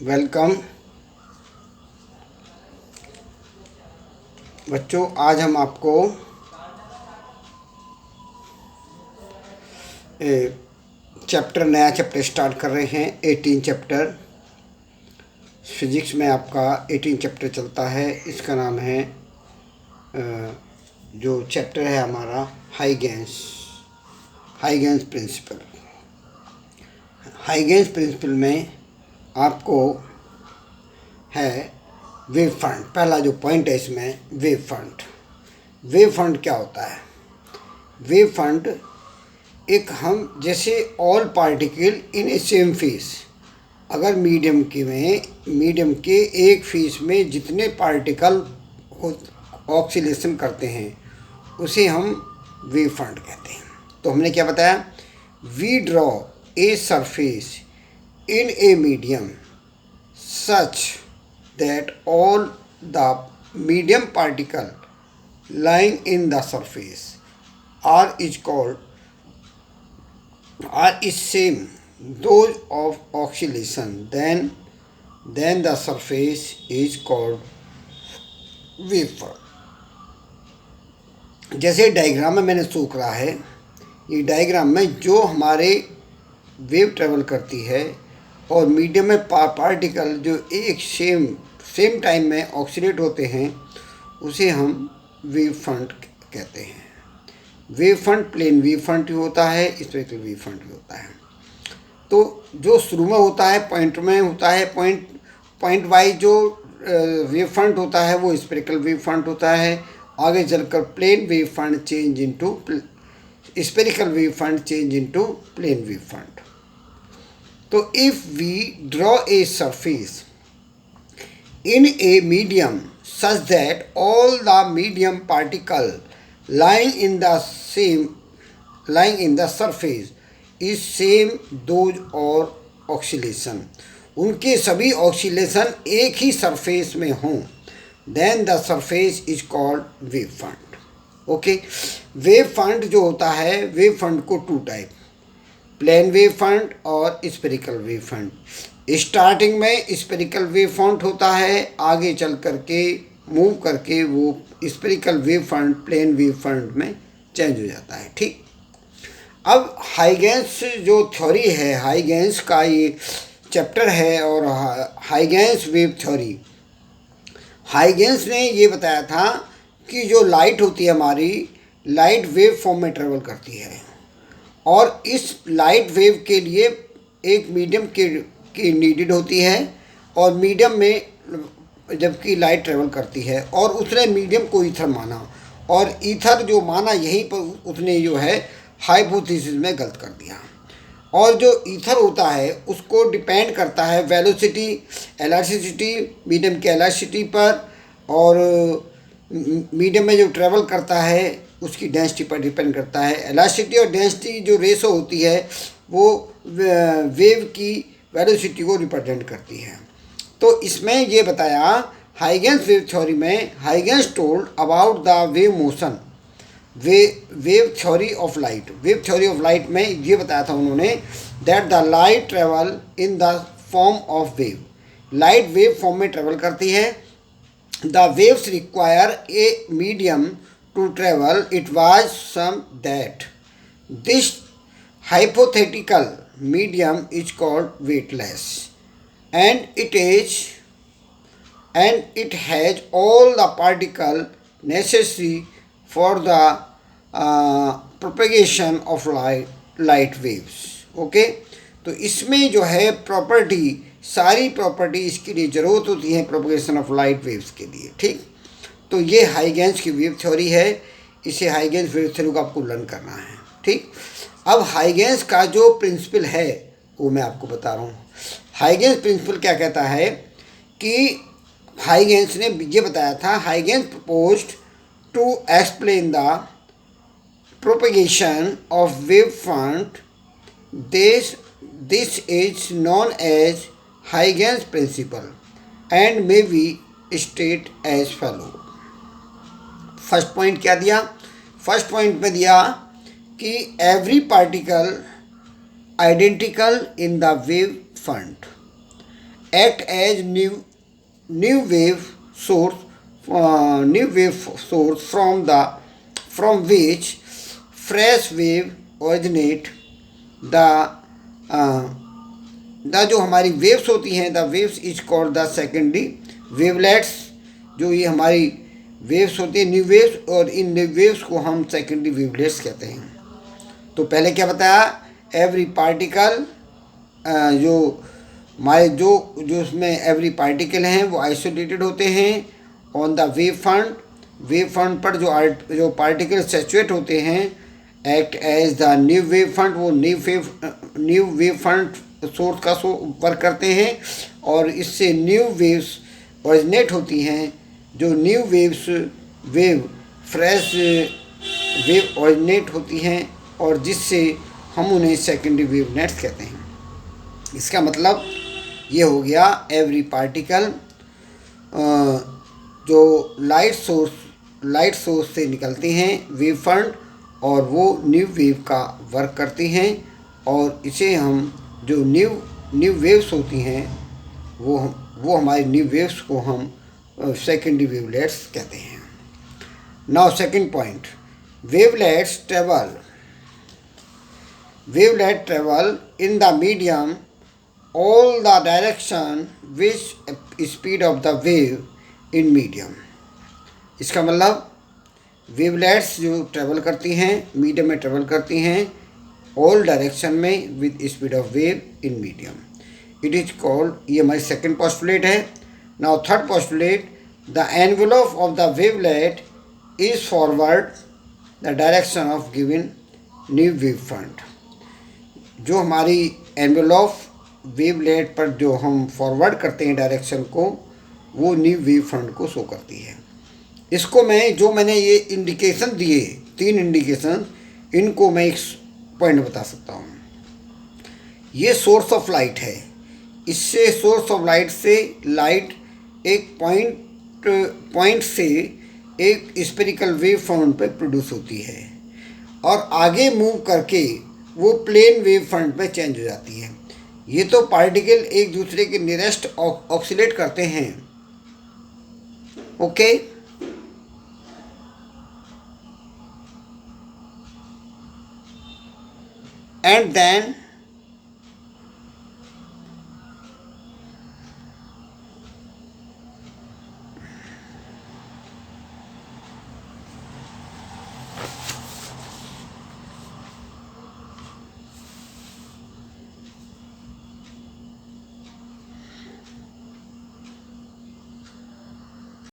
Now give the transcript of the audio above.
Welcome बच्चों। आज हम आपको नया चैप्टर स्टार्ट कर रहे हैं। 18 चैप्टर फिज़िक्स में आपका 18 चैप्टर चलता है। इसका नाम है जो चैप्टर है हमारा हाइगेंस प्रिंसिपल। हाइगेंस प्रिंसिपल में आपको है वेव फ्रंट। पहला जो पॉइंट है इसमें वेव फ्रंट क्या होता है? वेव फ्रंट एक हम जैसे all particle in A same face, अगर मीडियम के एक फेस में जितने पार्टिकल ऑक्सीलेशन करते हैं उसे हम वेव फ्रंट कहते हैं। तो हमने क्या बताया? We draw a surface in a medium such that all the medium particle lying in the surface are same those of oscillation, then the surface is called waveform। जैसे डायग्राम में मैंने show करा है, ये डायग्राम में जो हमारे wave travel करती है और मीडियम में पार्टिकल जो एक सेम टाइम में ऑक्सीलेट होते हैं उसे हम वेव फ्रंट कहते हैं। Wave front plane wave front भी होता है, स्फेरिकल वेव फ्रंट भी होता है। तो जो शुरू में होता है पॉइंट में होता है, पॉइंट वाइज जो वेव फ्रंट होता है वो स्फेरिकल वेव फ्रंट होता है। आगे चलकर plane wave front change into spherical wave front change into plane wave front. तो if we draw a surface in a medium such that all the medium particle lying in the surface is same those or oscillation, उनके सभी oscillation एक ही surface में हों, then the surface is called wave front। Okay, wave front जो होता है, wave front को two type, plane wave front और स्फेरिकल वेव फ्रंट। स्टार्टिंग में स्फेरिकल वेव फ्रंट होता है, आगे चल करके मूव करके वो spherical wave front plane wave front में चेंज हो जाता है। ठीक, अब हाइगेंस जो थ्योरी है, हाइगेंस का ये चैप्टर है और हाइगेंस वेव थ्योरी। हाइगेंस ने ये बताया था कि जो लाइट होती है हमारी, लाइट वेव फॉर्म में ट्रेवल करती है और इस लाइट वेव के लिए एक मीडियम की नीडेड होती है और मीडियम में जबकि लाइट ट्रेवल करती है और उसने मीडियम को ईथर माना और ईथर जो माना यहीं पर उसने जो है हाइपोथेसिस में गलत कर दिया। और जो ईथर होता है उसको डिपेंड करता है वेलोसिटी, इलास्टिसिटी, मीडियम की इलास्टिसिटी पर, और मीडियम में जो ट्रेवल करता है उसकी डेंसिटी पर डिपेंड करता है। इलास्टिसिटी और डेंसिटी जो रेशो होती है वो वेव की वेलोसिटी को रिप्रेजेंट करती है। तो इसमें ये बताया हाइगेंस वेव थ्योरी में, Huygens told about the wave motion, wave theory of light. Wave theory of light में ये बताया था उन्होंने that the light travel in the form of wave, light wave form में ट्रेवल करती है। The waves require a medium to travel, it was some that this hypothetical medium is called weightless and it has all the particle necessary for the propagation of light waves। Okay, तो इसमें जो है property, सारी property इसके लिए ज़रूरत होती है प्रोपगेशन ऑफ लाइट वेव्स के लिए। ठीक, तो ये हाइगेंस की वेव थ्योरी है, इसे हाइगेंस वेव थ्योरी को आपको लर्न करना है। ठीक, अब हाइगेंस का जो प्रिंसिपल है वो मैं आपको बता रहा हूँ। हाइगेंस प्रिंसिपल क्या कहता है कि हाइगेंस ने ये बताया था, Huygens proposed to explain the propagation of wave front, this is known as Huygens principle and may be state as follow. First point क्या दिया? फर्स्ट पॉइंट में दिया कि every particle identical in the wave front act as new wave source from which fresh wave originate. The जो हमारी waves होती हैं, the waves is called the secondary wavelets. जो ये हमारी वेव्स होती हैं, न्यू वेव्स, और इन न्यू वेव्स को हम सेकेंडरी वेवलेट्स कहते हैं. तो पहले क्या बताया, एवरी पार्टिकल, जो हमारे जो उसमें एवरी पार्टिकल हैं वो आइसोलेटेड होते हैं ऑन द वेव फ्रंट पर. जो पार्टिकल सैचुएट होते हैं act as the new wave front, वो न्यू वेव फ्रंट सोर्स का वर्क करते हैं, और इससे न्यू वेव्स ओरिजिनेट होती हैं. जो न्यू फ्रेश वेव ओरिजिनेट होती हैं, और जिससे हम उन्हें सेकेंडरी वेवलेट्स कहते हैं. इसका मतलब ये हो गया, एवरी पार्टिकल जो लाइट सोर्स से निकलती हैं वेव फ्रंट, और वो न्यू वेव का वर्क करती हैं, और इसे हम जो न्यू वेव्स होती हैं वो हमारी न्यू वेव्स को हम सेकेंडरी वेवलेट्स कहते हैं. Now second point, wavelets travel in the medium all the direction which speed of the wave in medium. इसका मतलब वेवलेट्स जो ट्रेवल करती हैं मीडियम में ट्रेवल करती हैं ऑल डायरेक्शन में with speed of wave in medium. It is called, ये हमारी सेकंड पोस्टुलेट है. Now third postulate, the envelope of the wavelet is forward the direction of given new wave front. जो हमारी envelope wavelet पर जो हम forward करते हैं डायरेक्शन को, वो न्यू वेव फ्रंट को शो करती है. इसको मैंने ये इंडिकेशन दिए, 3 इंडिकेशन, इनको मैं एक पॉइंट बता सकता हूँ. ये सोर्स ऑफ लाइट है. इससे सोर्स ऑफ लाइट से लाइट एक पॉइंट से एक स्फेरिकल वेव फ्रंट पे प्रोड्यूस होती है, और आगे मूव करके वो प्लेन वेव फ्रंट पे चेंज हो जाती है. ये तो पार्टिकल एक दूसरे के नियरेस्ट ऑक्सीलेट करते हैं. Okay, and then